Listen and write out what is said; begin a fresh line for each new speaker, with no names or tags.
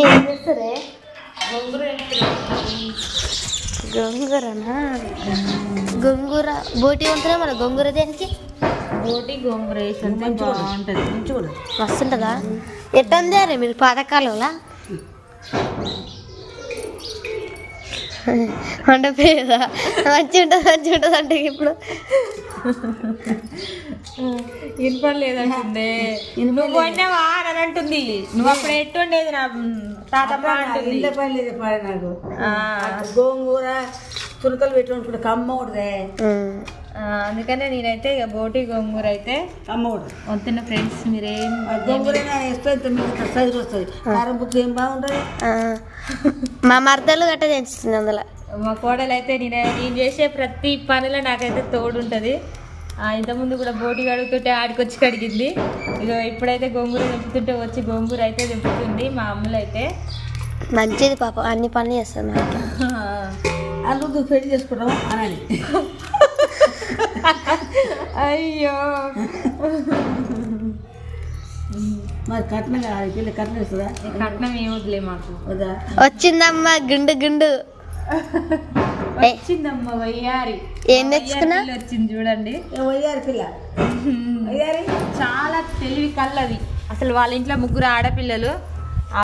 ఏం చేస్తారే? గోంగూరనా? గోంగూర బోటి ఉంటుందా? మన గోంగూర దేనికి?
బోటి గోంగూర వేసి బాగుంటుంది.
మస్తు ఉంటుందా? ఎట్టుంది అరే మీరు పాతకాలంలో వండపోయేదా? మంచిగా ఉంటుంది అంటే ఇప్పుడు
వినపడలేదంటుందే. నువ్వు వండావా అని అంటుంది. నువ్వు అప్పుడు ఎట్టుండేది నా తాతమ్మ అంటుంది.
నాకు గోంగూర తునకలు పెట్టుకుంటే కమ్మ ఉంటుంది.
అందుకనే నేనైతే ఇక బోటి గోంగూర అయితే
కమ్మ ఉంటుంది.
వస్తున్న ఫ్రెండ్స్ మీరేం
గోంగూర వేస్తే మీకు సైజు వస్తుంది. కారం బుక్ ఏం బాగుంటుంది.
మా మరదలు గట్ట తెంచుతుంది అందులో.
మా కోడలు అయితే నేను చేసే ప్రతి పనిలో నాకైతే తోడుంటుంది. ఇంతకుముందు కూడా బోటి కడుగుతుంటే ఆడికొచ్చి కడిగింది. ఇక ఇప్పుడైతే గోంగూర తెంపుతుంటే వచ్చి గోంగూర అయితే తెంపుతుంది మా అమ్మలు అయితే.
మంచిది పాప, అన్ని పనులు చేస్తాను.
అందుకు పెళ్లి చేసుకుంటాం అనాలి.
అయ్యో
మరి కట్నం కాదు, పిల్ల కట్నం ఇస్తుందా?
కట్నం ఏమొద్దులే మాకు.
వద్దా?
వచ్చిందమ్మా గుండు గుండు.
వచ్చిందమ్మ వయ్యారి.
ఏం తెచ్చుకున్నా?
వచ్చింది చూడండి.
వయ్యారి పిల్ల వయ్యారి
చాలా తెలివి కల్లది. అసలు వాళ్ళ ఇంట్లో ముగ్గురు ఆడపిల్లలు.